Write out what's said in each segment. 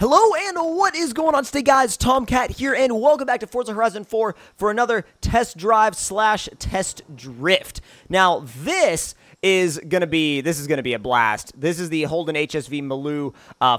Hello and what is going on today, guys? Tomcat here and welcome back to Forza Horizon 4 for another test drive slash test drift. Now this is gonna be a blast. This is the Holden HSV Maloo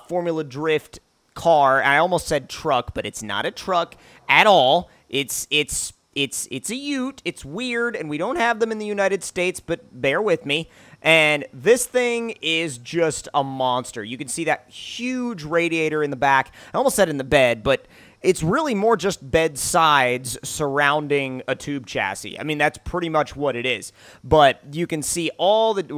Formula Drift car. I almost said truck, but it's not a truck at all. It's a ute. It's weird, and we don't have them in the United States, but bear with me. And this thing is just a monster. You can see that huge radiator in the back. I almost said in the bed, but it's really more just bed sides surrounding a tube chassis. I mean, that's pretty much what it is. But you can see all the,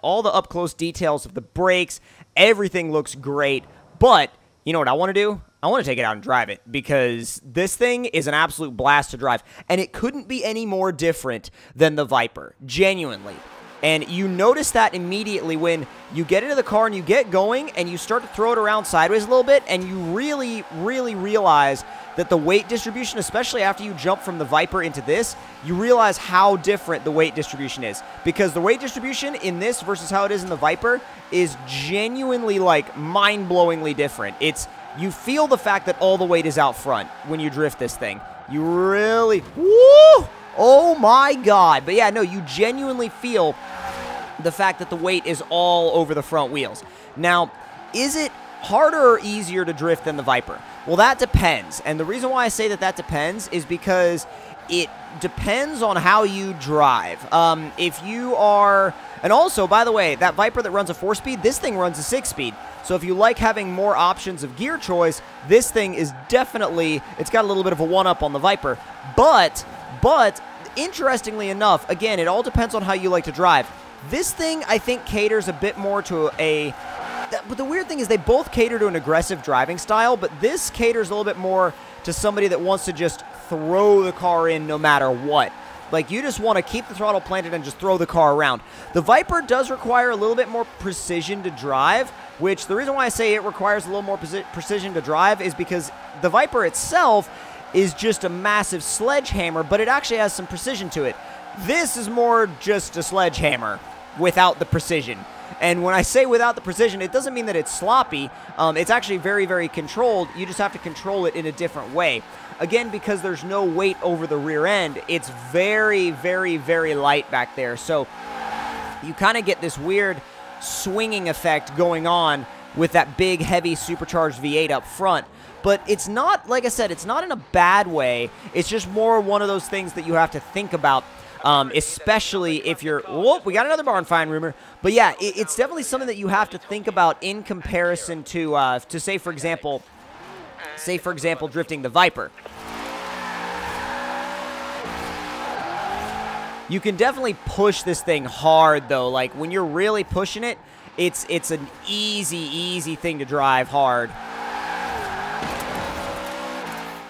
all the up-close details of the brakes. Everything looks great. But you know what I want to do? I want to take it out and drive it because this thing is an absolute blast to drive. And it couldn't be any more different than the Viper, genuinely. And you notice that immediately when you get into the car and you get going and you start to throw it around sideways a little bit and you really realize that the weight distribution, especially after you jump from the Viper into this, you realize how different the weight distribution is. Because the weight distribution in this versus how it is in the Viper is genuinely, like, mind-blowingly different. You feel the fact that all the weight is out front when you drift this thing. You really, woo! Oh my god. But yeah, no, you genuinely feel the fact that the weight is all over the front wheels. Now, is it harder or easier to drift than the Viper? Well, that depends. And the reason why I say that depends is because it depends on how you drive. If you are... And also, by the way, that Viper that runs a 4-speed, this thing runs a 6-speed. So if you like having more options of gear choice, this thing is definitely... It's got a little bit of a one-up on the Viper. But, interestingly enough, again, it all depends on how you like to drive. This thing, I think, caters a bit more to a... But the weird thing is they both cater to an aggressive driving style, but this caters a little bit more to somebody that wants to just throw the car in no matter what. Like, you just want to keep the throttle planted and just throw the car around. The Viper does require a little bit more precision to drive, which the reason why I say it requires a little more precision to drive is because the Viper itself is just a massive sledgehammer, but it actually has some precision to it. This is more just a sledgehammer without the precision. And when I say without the precision, it doesn't mean that it's sloppy. It's actually very controlled. You just have to control it in a different way. Again, because there's no weight over the rear end, it's very light back there. So you kind of get this weird swinging effect going on with that big, heavy, supercharged V8 up front. But it's not, like I said, it's not in a bad way. It's just more one of those things that you have to think about, especially if you're... Whoop, we got another barn find rumor. But yeah, it's definitely something that you have to think about in comparison to say, for example, drifting the Viper. You can definitely push this thing hard, though. Like, when you're really pushing it, it's an easy thing to drive hard.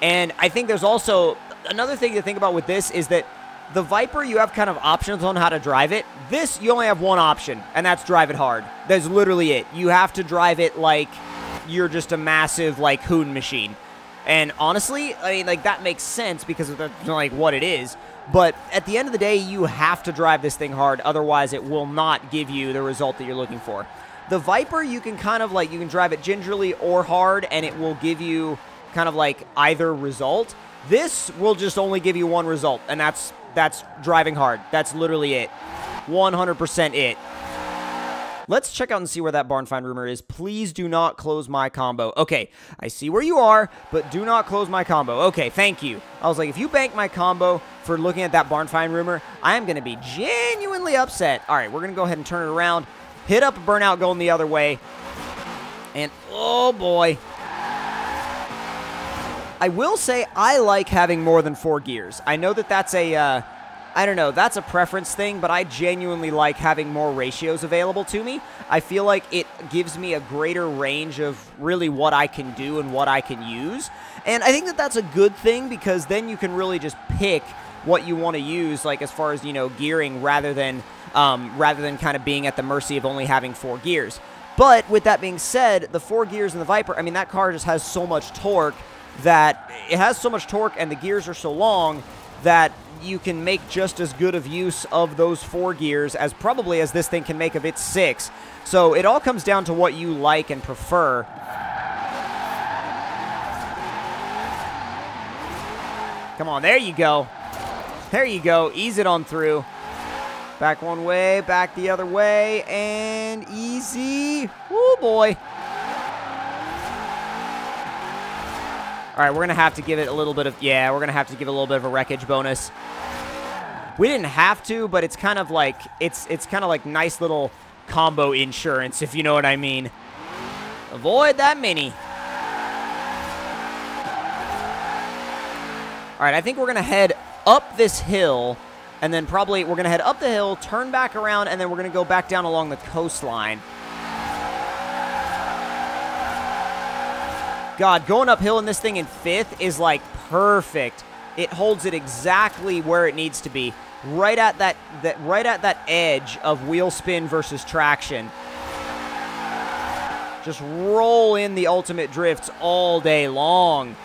And I think there's also another thing to think about with this is that the Viper, you have kind of options on how to drive it. This, you only have one option, and that's drive it hard. That's literally it. You have to drive it like you're just a massive, like, hoon machine. And honestly, I mean, like, that makes sense because of, like, what it is. But at the end of the day, you have to drive this thing hard. Otherwise, it will not give you the result that you're looking for. The Viper, you can kind of, like, you can drive it gingerly or hard, and it will give you kind of like either result. This will just only give you one result, and that's driving hard. That's literally it. 100% it. Let's check out and see where that barn find rumor is. Please do not close my combo. Okay, I see where you are, but do not close my combo. Okay, thank you. I was like, if you bank my combo for looking at that barn find rumor, I am going to be genuinely upset. All right, we're going to go ahead and turn it around. Hit up a burnout going the other way. And, oh boy. I will say I like having more than 4 gears. I know that that's a, I don't know, that's a preference thing, but I genuinely like having more ratios available to me. I feel like it gives me a greater range of really what I can do and what I can use. And I think that that's a good thing because then you can really just pick what you want to use, like as far as, you know, gearing rather than kind of being at the mercy of only having 4 gears. But with that being said, the 4 gears in the Viper, I mean, that car just has so much torque that it has so much torque and the gears are so long that you can make just as good of use of those 4 gears as probably as this thing can make of its 6. So it all comes down to what you like and prefer. Come on, there you go. There you go. Ease it on through. Back one way, back the other way, and easy. Woo, boy. All right, we're going to have to give it a little bit of, yeah, we're going to have to give it a little bit of a wreckage bonus. We didn't have to, but it's kind of like, it's kind of like nice little combo insurance, if you know what I mean. Avoid that mini. All right, I think we're going to head up this hill, and then probably we're going to head up the hill, turn back around, and then we're going to go back down along the coastline. God, going uphill in this thing in 5th is like perfect. It holds it exactly where it needs to be, right at that edge of wheel spin versus traction. Just roll in the ultimate drifts all day long.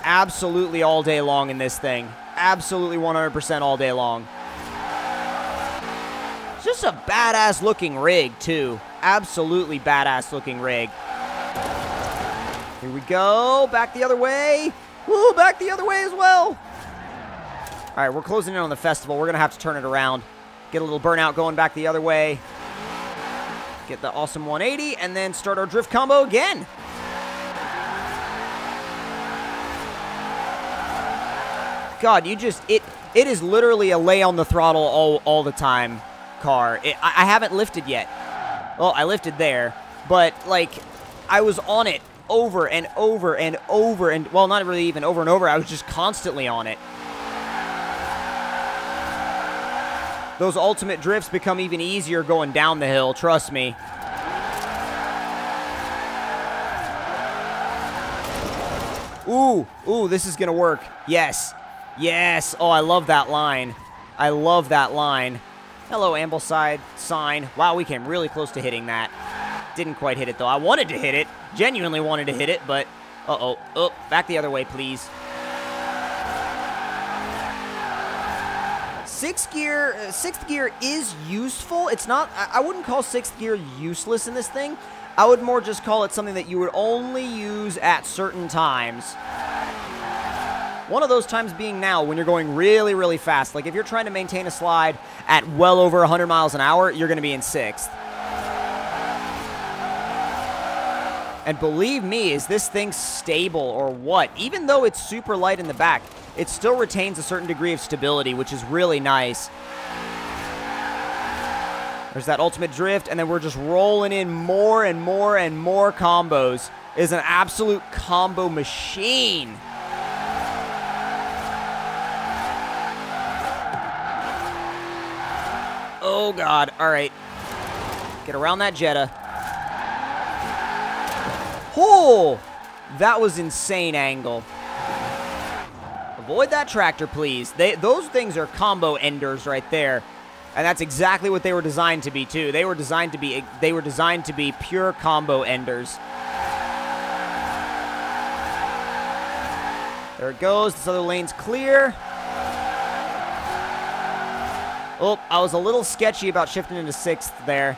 Absolutely all day long in this thing. Absolutely 100% all day long. It's just a badass looking rig too. Absolutely badass looking rig. Here we go. Back the other way. Woo, back the other way as well. All right, we're closing in on the festival. We're going to have to turn it around. Get a little burnout going back the other way. Get the awesome 180, and then start our drift combo again. God, you just, it is literally a lay on the throttle all the time car. I haven't lifted yet. Well, I lifted there, but, like, I was on it over and over and over, and, well, not really even over and over. I was just constantly on it. Those ultimate drifts become even easier going down the hill, trust me. Ooh, this is going to work. Yes. Yes. Oh, I love that line. I love that line. Hello, Ambleside sign. Wow, we came really close to hitting that. Didn't quite hit it, though. I wanted to hit it. Genuinely wanted to hit it, but... Uh-oh. Oh, back the other way, please. Sixth gear is useful. It's not... I wouldn't call 6th gear useless in this thing. I would more just call it something that you would only use at certain times. One of those times being now, when you're going really, really fast. Like, if you're trying to maintain a slide at well over 100 miles an hour, you're going to be in 6th. And believe me, is this thing stable or what? Even though it's super light in the back, it still retains a certain degree of stability, which is really nice. There's that ultimate drift, and then we're just rolling in more and more and more combos. It is an absolute combo machine. Oh, God. All right. Get around that Jetta. Oh, that was insane angle. Avoid that tractor, please. Those things are combo enders right there. And that's exactly what they were designed to be, too. They were designed to be pure combo enders. There it goes. This other lane's clear. Oh, I was a little sketchy about shifting into 6th there.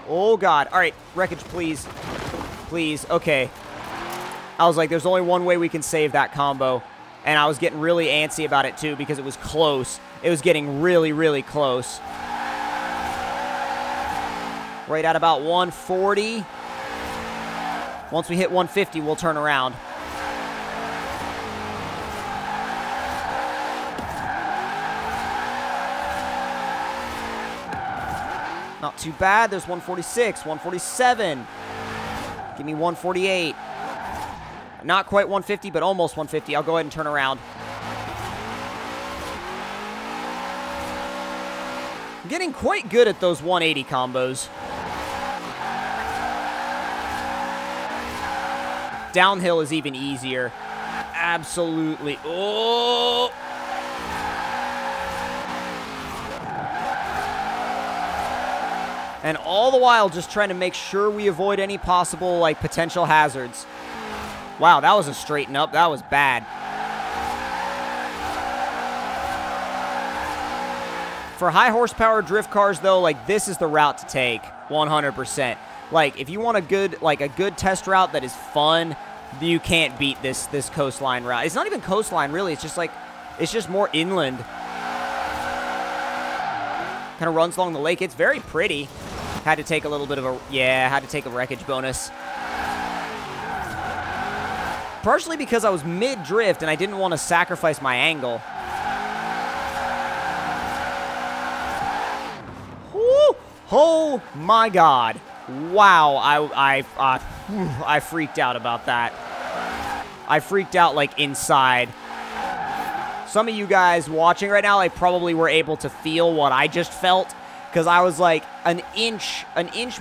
Oh, God. All right, wreckage, please. Please. Okay. I was like, there's only one way we can save that combo. And I was getting really antsy about it, too, because it was close. It was getting really, really close. Right at about 140. Once we hit 150, we'll turn around. Not too bad. There's 146, 147. Give me 148. Not quite 150, but almost 150. I'll go ahead and turn around. I'm getting quite good at those 180 combos. Downhill is even easier. Absolutely. Oh! And all the while just trying to make sure we avoid any possible, like, potential hazards. Wow, that was a straighten up. That was bad. For high horsepower drift cars, though, like, this is the route to take, 100%. Like, if you want a good test route that is fun, You can't beat this coastline route. It's not even coastline, really. It's just like, it's just more inland. Kind of runs along the lake. It's very pretty. Had to take a little bit of a, yeah, had to take a wreckage bonus. Partially because I was mid-drift and I didn't want to sacrifice my angle. Woo! Oh my God. Wow, I freaked out about that. I freaked out, like, inside. Some of you guys watching right now, like, probably were able to feel what I just felt, because I was, like, an inch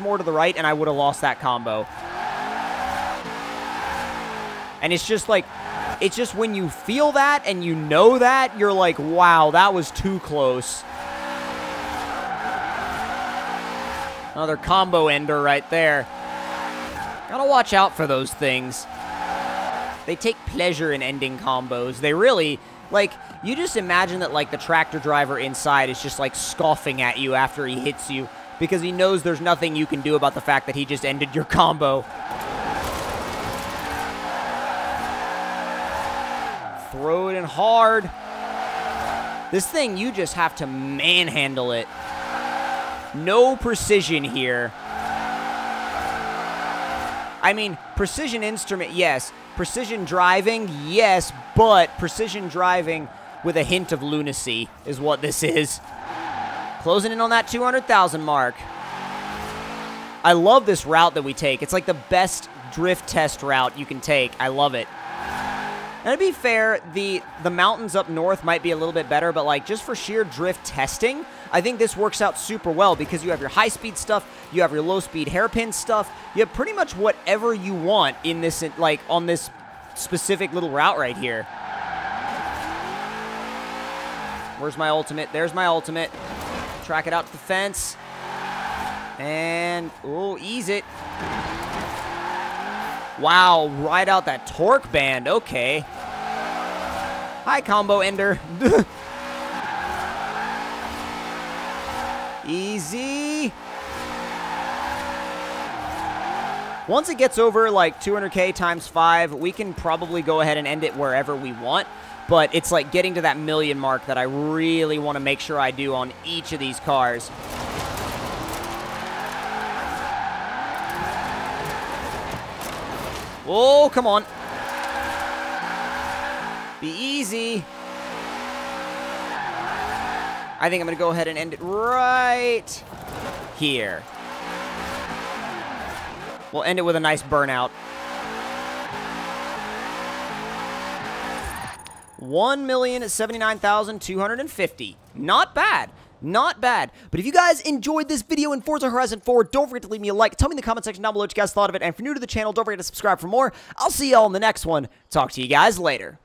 more to the right, and I would have lost that combo. And it's just, like, it's just when you feel that, and you know that, you're like, wow, that was too close. Another combo ender right there. Gotta watch out for those things. They take pleasure in ending combos. They really, like, you just imagine that, like, the tractor driver inside is just, like, scoffing at you after he hits you because he knows there's nothing you can do about the fact that he just ended your combo. Throw it in hard. This thing, you just have to manhandle it. No precision here. I mean, precision instrument, yes. Precision driving, yes, but precision driving with a hint of lunacy is what this is. Closing in on that 200,000 mark. I love this route that we take. It's like the best drift test route you can take. I love it. And to be fair, the mountains up north might be a little bit better, but like just for sheer drift testing, I think this works out super well because you have your high-speed stuff, you have your low-speed hairpin stuff, you have pretty much whatever you want in this, like, on this specific little route right here. Where's my ultimate? There's my ultimate. Track it out to the fence. And, oh, ease it. Wow, ride out that torque band. Okay. Hi, combo ender. Easy. Once it gets over like 200K times 5, we can probably go ahead and end it wherever we want. But it's like getting to that million mark that I really want to make sure I do on each of these cars. Oh, come on. Be easy. I think I'm going to go ahead and end it right here. We'll end it with a nice burnout. 1,079,250. Not bad. Not bad. But if you guys enjoyed this video in Forza Horizon 4, don't forget to leave me a like. Tell me in the comment section down below what you guys thought of it. And if you're new to the channel, don't forget to subscribe for more. I'll see y'all in the next one. Talk to you guys later.